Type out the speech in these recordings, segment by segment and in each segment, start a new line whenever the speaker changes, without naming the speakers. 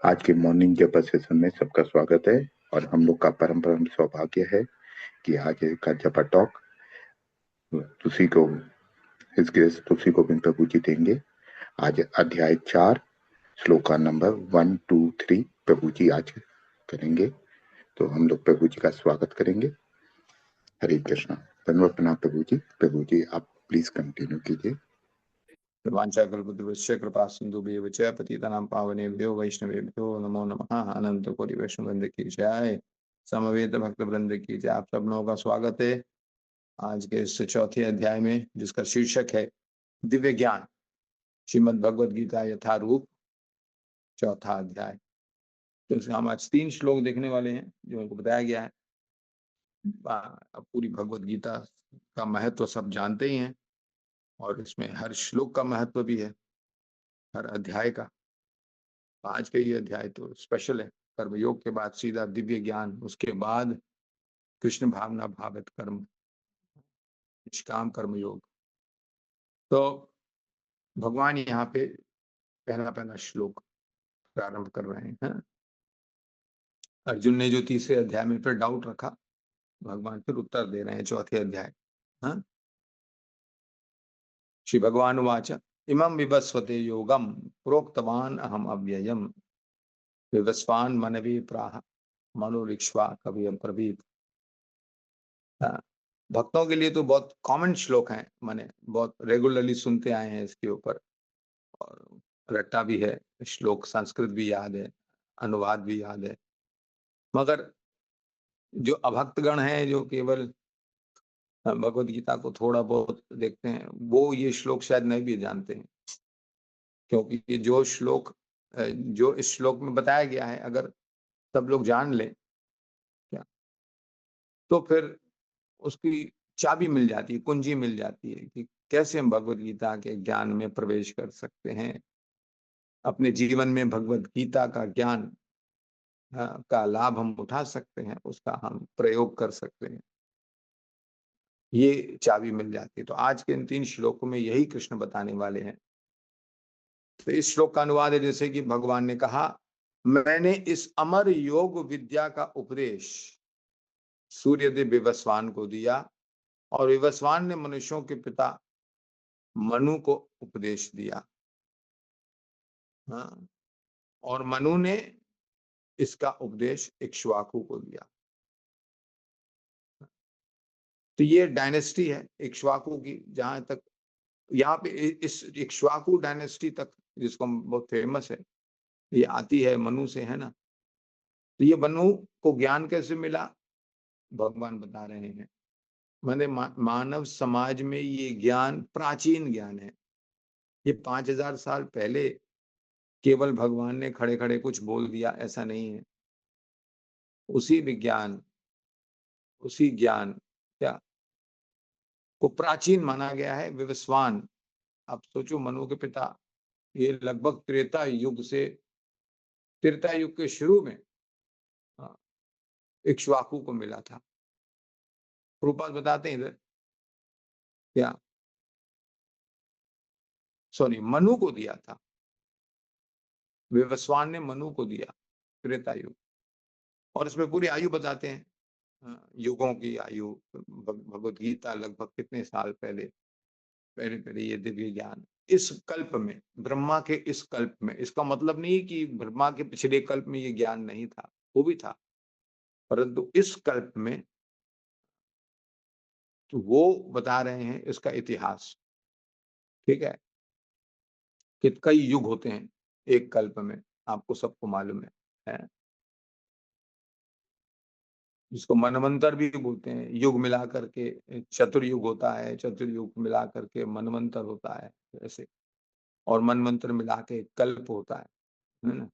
आज के मॉर्निंग जपा सेशन में सबका स्वागत है। और हम लोग का परम परम सौभाग्य है कि आज का जपा टॉक तुलसी को हिज ग्रेस तुलसी गोविंद प्रभु जी देंगे। आज अध्याय 4 श्लोका नंबर 1 2 3 प्रभु जी आज करेंगे। तो हम लोग प्रभु जी का स्वागत करेंगे। हरे कृष्णा। धन्यवाद प्रणाम प्रभु जी। प्रभु जी आप प्लीज कंटिन्यू कीजिए।
वाञ्छाकल्पतरुभ्यश्च कृपा सिन्धुभ्येव च पतितानां पावनेभ्यो वैष्णवेभ्यो नमो नमः। अनंत कोटि वैष्णव वृंद की जय, समवेत भक्त वृंद की जय। आप सब लोगों का स्वागत है आज के इस चौथे अध्याय में, जिसका शीर्षक है दिव्य ज्ञान, श्रीमद् भगवद गीता यथारूप, चौथा अध्याय। तो इसमें हम आज 3 श्लोक देखने वाले हैं जो हमको बताया गया है। अब पूरी भगवद गीता का महत्व सब जानते ही हैं और इसमें हर श्लोक का महत्व भी है, हर अध्याय का। आज का ये अध्याय तो स्पेशल है। कर्मयोग के बाद सीधा दिव्य ज्ञान, उसके बाद कृष्ण भावना भावित कर्म, निष्काम कर्मयोग। तो भगवान यहाँ पे पहला पहला श्लोक प्रारंभ कर रहे हैं। अर्जुन ने जो तीसरे अध्याय में फिर डाउट रखा, भगवान फिर उत्तर दे रहे हैं चौथे अध्याय। श्री भगवान वाच इमं विवस्वते योगम प्रोक्तवान अहम अव्ययम विवस्वान मनवे प्राह मनोरिक्ष्वा कवि अब्रवीत। भक्तों के लिए तो बहुत कॉमन श्लोक है, माने बहुत रेगुलरली सुनते आए हैं इसके ऊपर, और रट्टा भी है श्लोक, संस्कृत भी याद है, अनुवाद भी याद है। मगर जो अभक्तगण हैं, जो केवल भगवद गीता को थोड़ा बहुत देखते हैं, वो ये श्लोक शायद नहीं भी जानते हैं, क्योंकि ये जो श्लोक जो इस श्लोक में बताया गया है, अगर सब लोग जान ले क्या, तो फिर उसकी चाबी मिल जाती है, कुंजी मिल जाती है कि कैसे हम भगवद गीता के ज्ञान में प्रवेश कर सकते हैं, अपने जीवन में भगवद गीता का ज्ञान का लाभ हम उठा सकते हैं, उसका हम प्रयोग कर सकते हैं, ये चाबी मिल जाती है। तो आज के इन 3 श्लोकों में यही कृष्ण बताने वाले हैं। तो इस श्लोक का अनुवाद है जैसे कि भगवान ने कहा, मैंने इस अमर योग विद्या का उपदेश सूर्यदेव विवस्वान को दिया और विवस्वान ने मनुष्यों के पिता मनु को उपदेश दिया। और मनु ने इसका उपदेश इक्ष्वाकु को दिया। तो ये डायनेस्टी है इक्ष्वाकु की, जहां तक यहाँ पे इस इक्ष्वाकु डायनेस्टी तक, जिसको बहुत फेमस है, ये आती है मनु से, है ना। तो ये मनु को ज्ञान कैसे मिला, भगवान बता रहे हैं। माने मानव समाज में ये ज्ञान प्राचीन ज्ञान है। ये 5000 साल पहले केवल भगवान ने खड़े खड़े कुछ बोल दिया, ऐसा नहीं है। उसी विज्ञान, उसी ज्ञान क्या को प्राचीन माना गया है। विवस्वान, आप सोचो, मनु के पिता, ये लगभग त्रेता युग से, त्रेता युग के शुरू में इक्ष्वाकु को मिला था। प्रभुपाद बताते हैं इधर क्या, सॉरी, मनु को दिया था, विवस्वान ने मनु को दिया, त्रेता युग। और इसमें पूरी आयु बताते हैं, युगों की आयु। भगवद गीता लगभग कितने साल पहले पहले पहले ये दिव्य ज्ञान इस कल्प में, ब्रह्मा के इस कल्प में। इसका मतलब नहीं कि ब्रह्मा के पिछले कल्प में ये ज्ञान नहीं था, वो भी था, परंतु इस कल्प में तो वो बता रहे हैं इसका इतिहास। ठीक है, कि कई युग होते हैं एक कल्प में, आपको सबको मालूम है? जिसको मनवंतर भी बोलते हैं। युग मिला करके चतुर्युग होता है, चतुर्युग मिला करके मनवंतर होता है ऐसे, और मनवंतर मिला के कल्प होता है ना।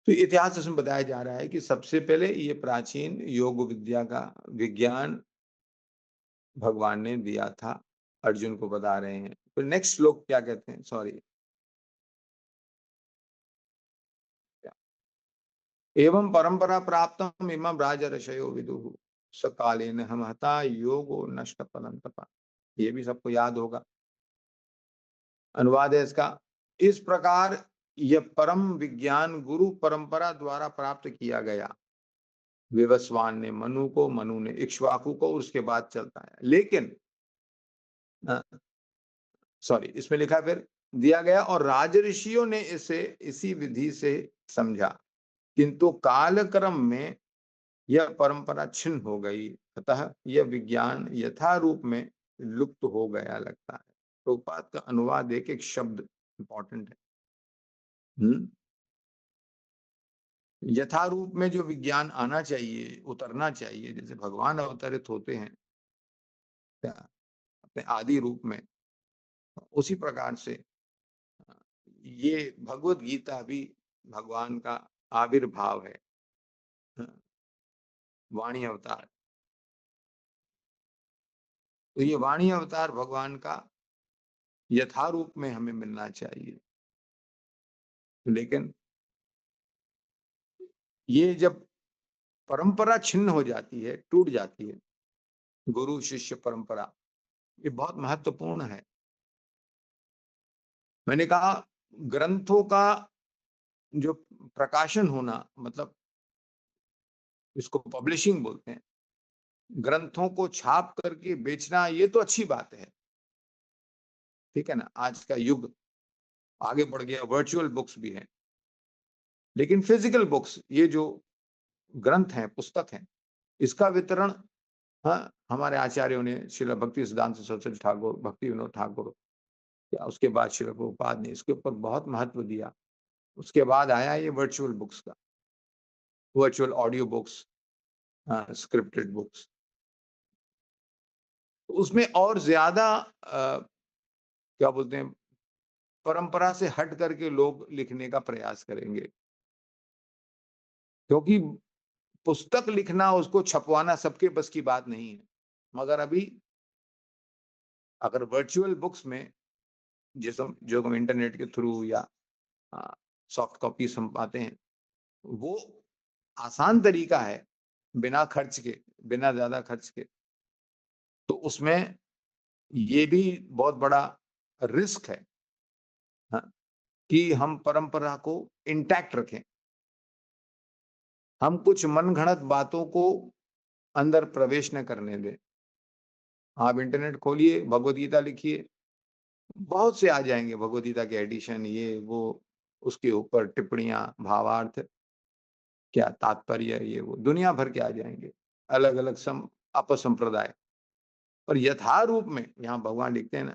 तो इतिहास इसमें बताया जा रहा है कि सबसे पहले ये प्राचीन योग विद्या का विज्ञान भगवान ने दिया था, अर्जुन को बता रहे हैं। फिर नेक्स्ट श्लोक क्या कहते हैं, सॉरी, एवं परंपरा प्राप्तम इमं राज ऋषयो विदुः सकालेन हमहता योगो नष्ट परंतपा। ये भी सबको याद होगा। अनुवाद है इसका, इस प्रकार यह परम विज्ञान गुरु परंपरा द्वारा प्राप्त किया गया। विवस्वान ने मनु को, मनु ने इक्ष्वाकु को, उसके बाद चलता है। लेकिन सॉरी, इसमें लिखा है फिर दिया गया और राजऋषियों ने इसे इसी विधि से समझा, किंतु कालक्रम में यह परंपरा छिन्न हो गई, अतः यह विज्ञान यथारूप में लुप्त हो गया लगता है। प्रभुपाद का अनुवाद एक शब्द इंपॉर्टेंट है। यथारूप में जो विज्ञान आना चाहिए, उतरना चाहिए, जैसे भगवान अवतरित होते हैं अपने आदि रूप में, उसी प्रकार से ये भगवत गीता भी भगवान का आविर्भाव है, वाणी अवतार। तो ये वाणी अवतार भगवान का यथारूप में हमें मिलना चाहिए। लेकिन ये जब परंपरा छिन्न हो जाती है, टूट जाती है, गुरु शिष्य परंपरा, ये बहुत महत्वपूर्ण है। मैंने कहा ग्रंथों का जो प्रकाशन होना, मतलब इसको पब्लिशिंग बोलते हैं, ग्रंथों को छाप करके बेचना, ये तो अच्छी बात है, ठीक है ना। आज का युग आगे बढ़ गया, वर्चुअल बुक्स भी हैं, लेकिन फिजिकल बुक्स, ये जो ग्रंथ हैं, पुस्तक हैं, इसका वितरण, हाँ, हमारे आचार्यों ने, श्रील भक्ति सिद्धांत सरस्वती ठाकुर, भक्ति विनोद ठाकुर, या उसके बाद श्रील प्रभुपाद ने इसके ऊपर बहुत महत्व दिया। उसके बाद आया ये वर्चुअल बुक्स का, virtual audio books, scripted books. उसमें और ज्यादा क्या बोलते हैं, परंपरा से हट करके लोग लिखने का प्रयास करेंगे, क्योंकि पुस्तक लिखना, उसको छपवाना सबके बस की बात नहीं है। मगर अभी अगर वर्चुअल बुक्स में, जो हम इंटरनेट के थ्रू या सॉफ्ट कॉपीज हम पाते हैं, वो आसान तरीका है, बिना खर्च के, बिना ज्यादा खर्च के। तो उसमें ये भी बहुत बड़ा रिस्क है, हाँ, कि हम परंपरा को इंटैक्ट रखें, हम कुछ मनगढ़ंत बातों को अंदर प्रवेश न करने दें। आप इंटरनेट खोलिए, भगवत गीता लिखिए, बहुत से आ जाएंगे भगवत गीता के एडिशन, ये वो, उसके ऊपर टिप्पणियां, भावार्थ, क्या तात्पर्य, ये वो दुनिया भर के आ जाएंगे, अलग अलग अपसंप्रदाय। पर यथारूप में, यहाँ भगवान लिखते हैं ना,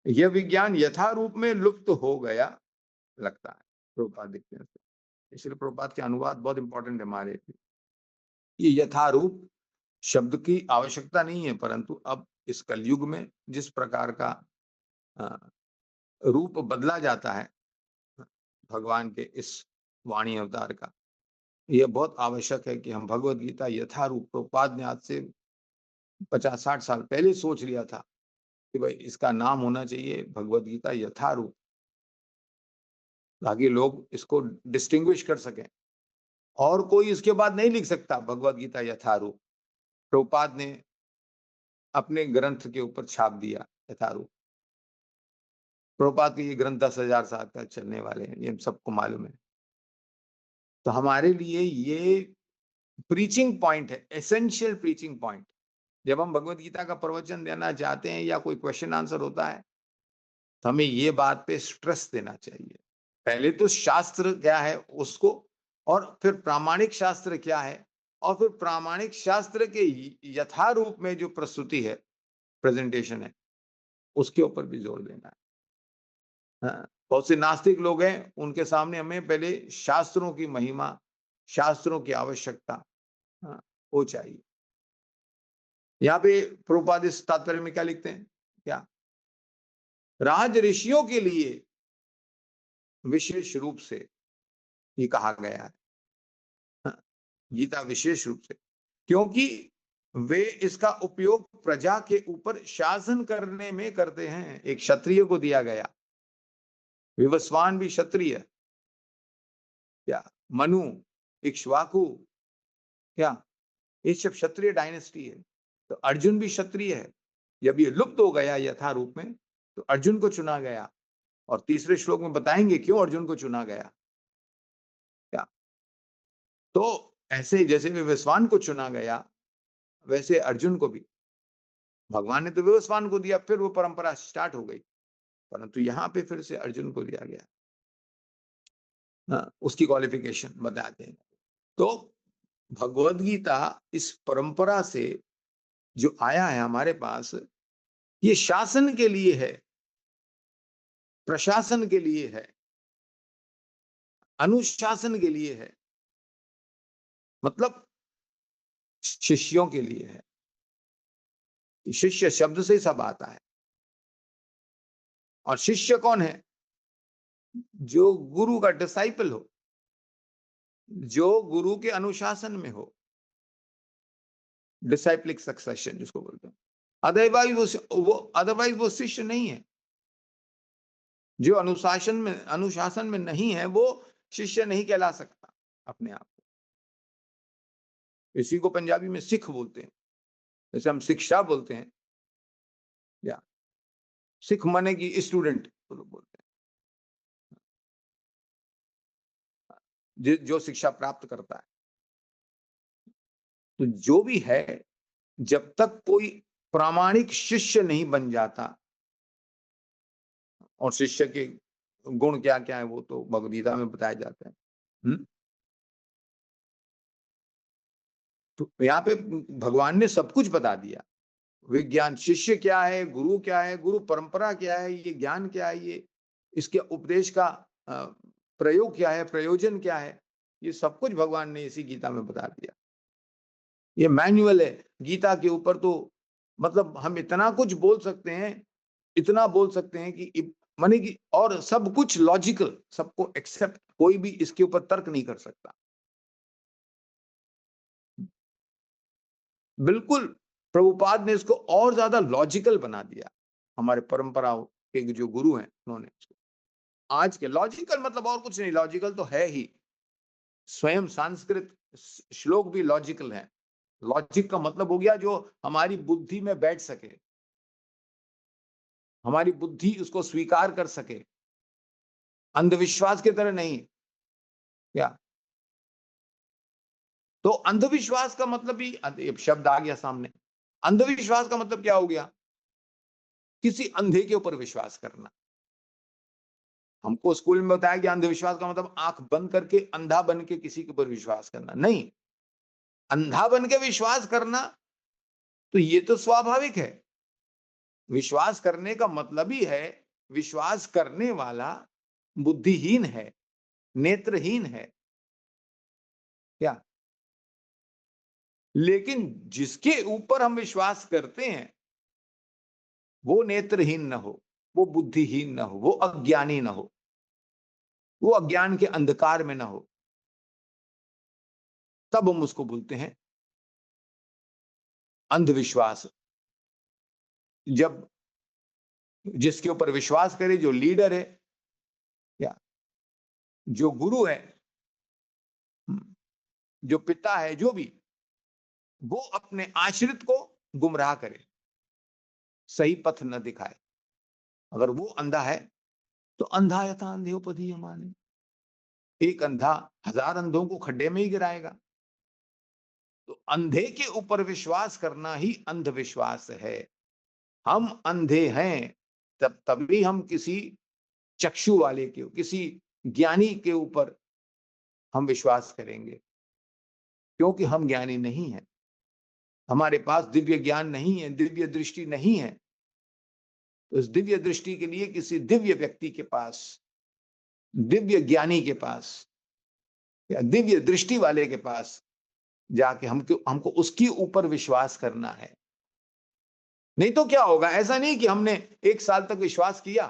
यह विज्ञान यथारूप में लुप्त हो गया लगता है, प्रभुपाद लिखते हैं। इसलिए प्रभुपाद के अनुवाद बहुत इंपॉर्टेंट है हमारे लिए। ये यथारूप शब्द की आवश्यकता नहीं है, परंतु अब इस कलयुग में जिस प्रकार का रूप बदला जाता है भगवान के इस वाणी अवतार का, यह बहुत आवश्यक है कि हम भगवत गीता यथारूप, प्रभुपाद ने आज से 50-60 साल पहले सोच लिया था कि भाई इसका नाम होना चाहिए भगवत गीता यथारूप, ताकि लोग इसको डिस्टिंग्विश कर सकें। और कोई इसके बाद नहीं लिख सकता भगवत गीता यथारूप, प्रभुपाद ने अपने ग्रंथ के ऊपर छाप दिया यथारूप। प्रभुपाद के ये ग्रंथ 10,000 साल तक चलने वाले हैं, ये सबको मालूम है। तो हमारे लिए ये प्रीचिंग पॉइंट है, एसेंशियल प्रीचिंग पॉइंट। जब हम भगवत गीता का प्रवचन देना चाहते हैं या कोई क्वेश्चन आंसर होता है, तो हमें ये बात पे स्ट्रेस देना चाहिए। पहले तो शास्त्र क्या है उसको, और फिर प्रामाणिक शास्त्र क्या है, और फिर प्रामाणिक शास्त्र के यथारूप में जो प्रस्तुति है, प्रेजेंटेशन है, उसके ऊपर भी जोर देना है। बहुत से नास्तिक लोग हैं, उनके सामने हमें पहले शास्त्रों की महिमा, शास्त्रों की आवश्यकता वो चाहिए। यहाँ पे प्रभुपाद इस तात्पर्य में क्या लिखते हैं, क्या राज ऋषियों के लिए विशेष रूप से ये कहा गया है, गीता विशेष रूप से, क्योंकि वे इसका उपयोग प्रजा के ऊपर शासन करने में करते हैं। एक क्षत्रिय को दिया गया, विवस्वान भी क्षत्रिय, क्या मनु, इक्ष्वाकु, क्या ये सब क्षत्रिय डायनेस्टी है। तो अर्जुन भी क्षत्रिय है। जब ये लुप्त हो गया यथारूप में, तो अर्जुन को चुना गया और तीसरे श्लोक में बताएंगे क्यों अर्जुन को चुना गया। क्या तो ऐसे जैसे विवस्वान को चुना गया, वैसे अर्जुन को भी भगवान ने तो विवस्वान को दिया, फिर वो परंपरा स्टार्ट हो गई, परंतु यहाँ पे फिर से अर्जुन को दिया गया। हाँ, उसकी क्वालिफिकेशन बताते हैं। तो भगवद गीता इस परंपरा से जो आया है हमारे पास, ये शासन के लिए है, प्रशासन के लिए है, अनुशासन के लिए है, मतलब शिष्यों के लिए है। शिष्य शब्द से सब आता है। और शिष्य कौन है? जो गुरु का डिसाइपल हो, जो गुरु के अनुशासन में हो, डिसाइप्लिक सक्सेशन जिसको बोलते हैं। अदरवाइज वो शिष्य नहीं है। जो अनुशासन में नहीं है वो शिष्य नहीं कहला सकता अपने आप को। इसी को पंजाबी में सिख बोलते हैं, जैसे हम शिक्षा बोलते हैं, या सिख माने की स्टूडेंट बोलते हैं, जो शिक्षा प्राप्त करता है। तो जो भी है, जब तक कोई प्रामाणिक शिष्य नहीं बन जाता, और शिष्य के गुण क्या क्या है वो तो भगवद गीता में बताए जाते हैं। तो यहाँ पे भगवान ने सब कुछ बता दिया। विज्ञान, शिष्य क्या है, गुरु क्या है, गुरु परंपरा क्या है, ये ज्ञान क्या है, ये इसके उपदेश का प्रयोग क्या है, प्रयोजन क्या है, ये सब कुछ भगवान ने इसी गीता में बता दिया। ये मैनुअल है गीता के ऊपर। तो मतलब हम इतना कुछ बोल सकते हैं, इतना बोल सकते हैं कि माने कि, और सब कुछ लॉजिकल, सबको एक्सेप्ट, कोई भी इसके ऊपर तर्क नहीं कर सकता। बिल्कुल प्रभुपाद ने इसको और ज्यादा लॉजिकल बना दिया। हमारे परंपराओं के जो गुरु हैं उन्होंने इसको आज के लॉजिकल, मतलब और कुछ नहीं, लॉजिकल तो है ही। स्वयं संस्कृत श्लोक भी लॉजिकल है। लॉजिक का मतलब हो गया जो हमारी बुद्धि में बैठ सके, हमारी बुद्धि उसको स्वीकार कर सके, अंधविश्वास की तरह नहीं। क्या तो अंधविश्वास का मतलब भी शब्द आ गया सामने। अंधविश्वास का मतलब क्या हो गया? किसी अंधे के ऊपर विश्वास करना। हमको स्कूल में बताया गया अंधविश्वास का मतलब आंख बंद करके अंधा बन के किसी के ऊपर विश्वास करना नहीं। अंधा बन के विश्वास करना तो ये तो स्वाभाविक है। विश्वास करने का मतलब ही है विश्वास करने वाला बुद्धिहीन है, नेत्रहीन है। क्या लेकिन जिसके ऊपर हम विश्वास करते हैं वो नेत्रहीन न हो, वो बुद्धिहीन न हो, वो अज्ञानी न हो, वो अज्ञान के अंधकार में न हो, तब हम उसको बोलते हैं अंधविश्वास। जब जिसके ऊपर विश्वास करे, जो लीडर है या जो गुरु है, जो पिता है, जो भी, वो अपने आश्रित को गुमराह करे, सही पथ न दिखाए। अगर वो अंधा है तो अंधा यथा अंधोपधि माने, एक अंधा 1000 अंधों को खड्डे में ही गिराएगा। तो अंधे के ऊपर विश्वास करना ही अंधविश्वास है। हम अंधे हैं तभी हम किसी चक्षु वाले के, किसी ज्ञानी के ऊपर हम विश्वास करेंगे, क्योंकि हम ज्ञानी नहीं है, हमारे पास दिव्य ज्ञान नहीं है, दिव्य दृष्टि नहीं है। तो इस दिव्य दृष्टि के लिए किसी दिव्य व्यक्ति के पास, दिव्य ज्ञानी के पास या दिव्य दृष्टि वाले के पास जाके हमको उसके ऊपर विश्वास करना है। नहीं तो क्या होगा? ऐसा नहीं कि हमने 1 साल तक विश्वास किया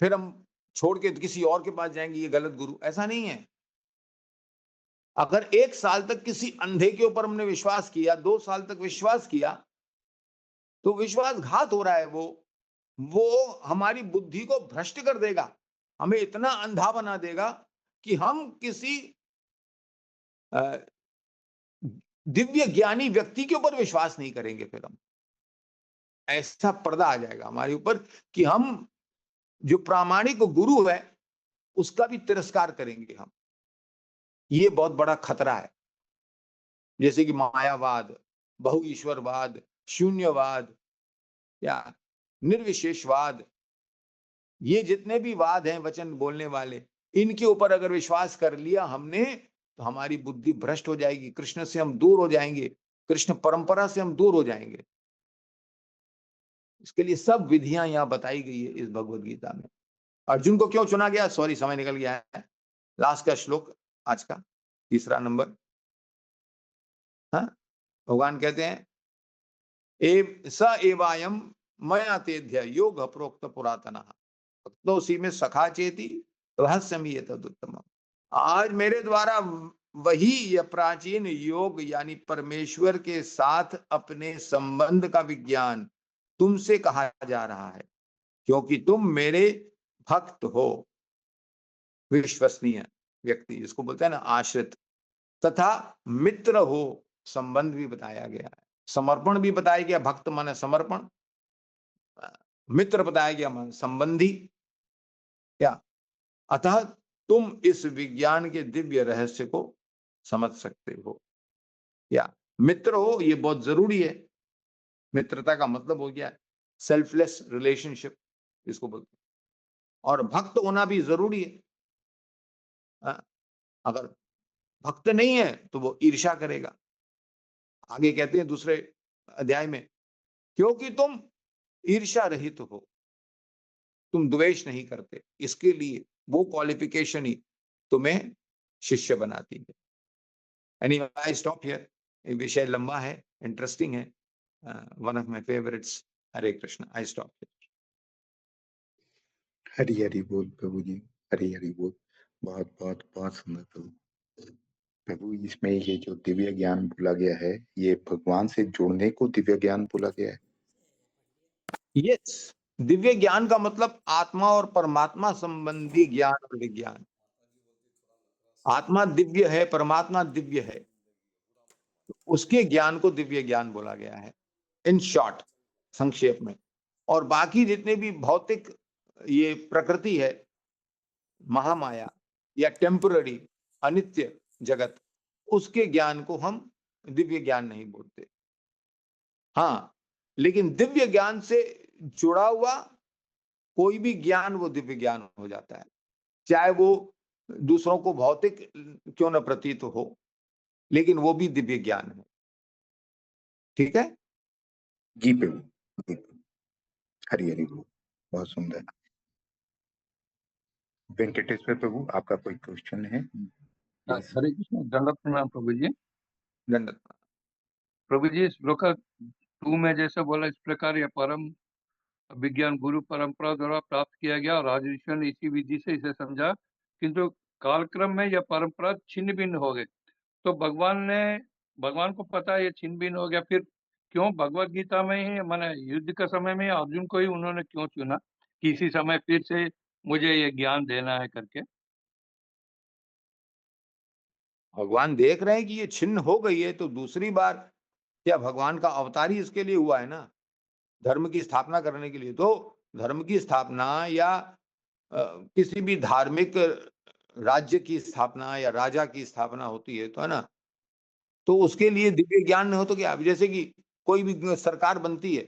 फिर हम छोड़ के किसी और के पास जाएंगे, ये गलत गुरु, ऐसा नहीं है। अगर 1 साल तक किसी अंधे के ऊपर हमने विश्वास किया, 2 साल तक विश्वास किया, तो विश्वासघात हो रहा है। वो हमारी बुद्धि को भ्रष्ट कर देगा, हमें इतना अंधा बना देगा कि हम किसी दिव्य ज्ञानी व्यक्ति के ऊपर विश्वास नहीं करेंगे। फिर हम ऐसा पर्दा आ जाएगा हमारे ऊपर कि हम जो प्रामाणिक गुरु है उसका भी तिरस्कार करेंगे हम। ये बहुत बड़ा खतरा है। जैसे कि मायावाद, बहुईश्वरवाद, शून्यवाद या निर्विशेषवाद, ये जितने भी वाद हैं वचन बोलने वाले, इनके ऊपर अगर विश्वास कर लिया हमने तो हमारी बुद्धि भ्रष्ट हो जाएगी, कृष्ण से हम दूर हो जाएंगे, कृष्ण परंपरा से हम दूर हो जाएंगे। इसके लिए सब विधियां यहां बताई गई है इस भगवत गीता में। अर्जुन को क्यों चुना गया? सॉरी, समय निकल गया है। लास्ट का श्लोक आज का, तीसरा नंबर। हाँ, भगवान कहते हैं स एवायम मया तेध्य योग प्रोक्त पुरातन भक्तोसी में सखा चेती रहस्यम ये तदुत्तम। आज मेरे द्वारा वही यह प्राचीन योग यानी परमेश्वर के साथ अपने संबंध का विज्ञान तुमसे कहा जा रहा है, क्योंकि तुम मेरे भक्त हो। विश्वसनीय व्यक्ति जिसको बोलते हैं ना, आश्रित, तथा मित्र हो, संबंध भी बताया गया है, समर्पण भी बताया गया। भक्त माने समर्पण, मित्र बताया गया माने संबंधी। क्या? अतः तुम इस विज्ञान के दिव्य रहस्य को समझ सकते हो। या मित्र हो, ये बहुत जरूरी है। मित्रता का मतलब हो गया सेल्फलेस रिलेशनशिप इसको बोलते हैं। और भक्त होना भी जरूरी है। अगर भक्त नहीं है तो वो ईर्ष्या करेगा। आगे कहते हैं दूसरे अध्याय में, क्योंकि तुम ईर्ष्या रहित हो, तुम द्वेष नहीं करते, इसके लिए वो क्वालिफिकेशन ही तुम्हें शिष्य बनाती है। Anyway, I stop here. ये विषय लंबा है, इंटरेस्टिंग है, one of my favourites. Hare Krishna. I stop here.
Hari Hari बोल प्रभु जी, हरी हरी बोल। बहुत बहुत बहुत सुंदर प्रभु। प्रभु इसमें ये जो दिव्य ज्ञान बोला गया है, ये भगवान से जुड़ने को दिव्य ज्ञान बोला गया है।
यस, दिव्य ज्ञान का मतलब आत्मा और परमात्मा संबंधी ज्ञान और विज्ञान। आत्मा दिव्य है, परमात्मा दिव्य है, उसके ज्ञान को दिव्य ज्ञान बोला गया है, इन शॉर्ट, संक्षेप में। और बाकी जितने भी भौतिक ये प्रकृति है, महामाया या टेम्पररी अनित्य जगत, उसके ज्ञान को हम दिव्य ज्ञान नहीं बोलते। हाँ, लेकिन दिव्य ज्ञान से जुड़ा हुआ कोई भी ज्ञान वो दिव्य ज्ञान हो जाता है, चाहे वो दूसरों को भौतिक क्यों न प्रतीत हो, लेकिन वो भी दिव्य ज्ञान है। ठीक है?
जी प्रभु, जी प्रभु। हरी हरी बोल, बहुत सुंदर। वेंकटेश्वर प्रभु, आपका कोई क्वेश्चन है? प्लीज।
हरे कृष्ण, दंडवत प्रणाम प्रभु जी।
दंडवत।
प्रभु जी, श्लोक 2 में जैसे बोला, इस प्रकार यह परम विज्ञान गुरु परंपरा द्वारा प्राप्त किया गया और राजऋषियों ने इसी विधि से इसे समझा, किंतु कालक्रम में यह परंपरा छिन्न भिन्न हो गई। तो भगवान को पता है ये छिन्न भिन्न हो गया, फिर क्यों भगवत गीता में ही, माने युद्ध के समय में अर्जुन को ही उन्होंने क्यों चुना कि इसी समय फिर से मुझे ये ज्ञान देना है करके?
भगवान देख रहे हैं कि ये छिन्न हो गई है, तो दूसरी बार क्या भगवान का अवतार ही इसके लिए हुआ है ना, धर्म की स्थापना करने के लिए। तो धर्म की स्थापना या किसी भी धार्मिक राज्य की स्थापना या राजा की स्थापना होती है तो, है ना, तो उसके लिए दिव्य ज्ञान नहीं हो तो क्या। जैसे कि कोई भी सरकार बनती है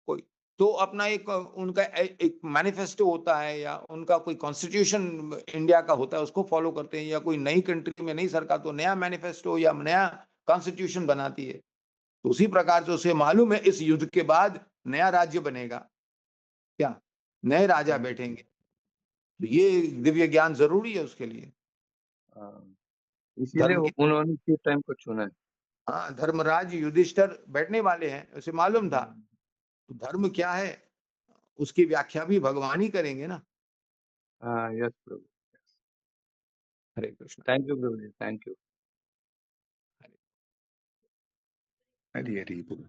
कोई, तो अपना एक उनका एक मैनिफेस्टो होता है या उनका कोई कॉन्स्टिट्यूशन इंडिया का होता है, उसको फॉलो करते हैं। या कोई नई कंट्री में नई सरकार तो नया मैनिफेस्टो या नया कॉन्स्टिट्यूशन बनाती है। तो उसी प्रकार से उसे मालूम है इस युद्ध के बाद नया राज्य बनेगा, क्या नए राजा बैठेंगे, तो ये दिव्य ज्ञान जरूरी है उसके लिए।
इसीलिए
धर्म की,
उन्होंने इसी टाइम को चुना है।
हाँ, धर्मराज युधिष्ठिर बैठने वाले हैं, उसे मालूम था। तो धर्म क्या है उसकी व्याख्या भी भगवान ही करेंगे ना।
हाँ, यस प्रभु।
हरे कृष्ण।
थैंक यू प्रभु जी, थैंक यू।
हरी हरी बोल।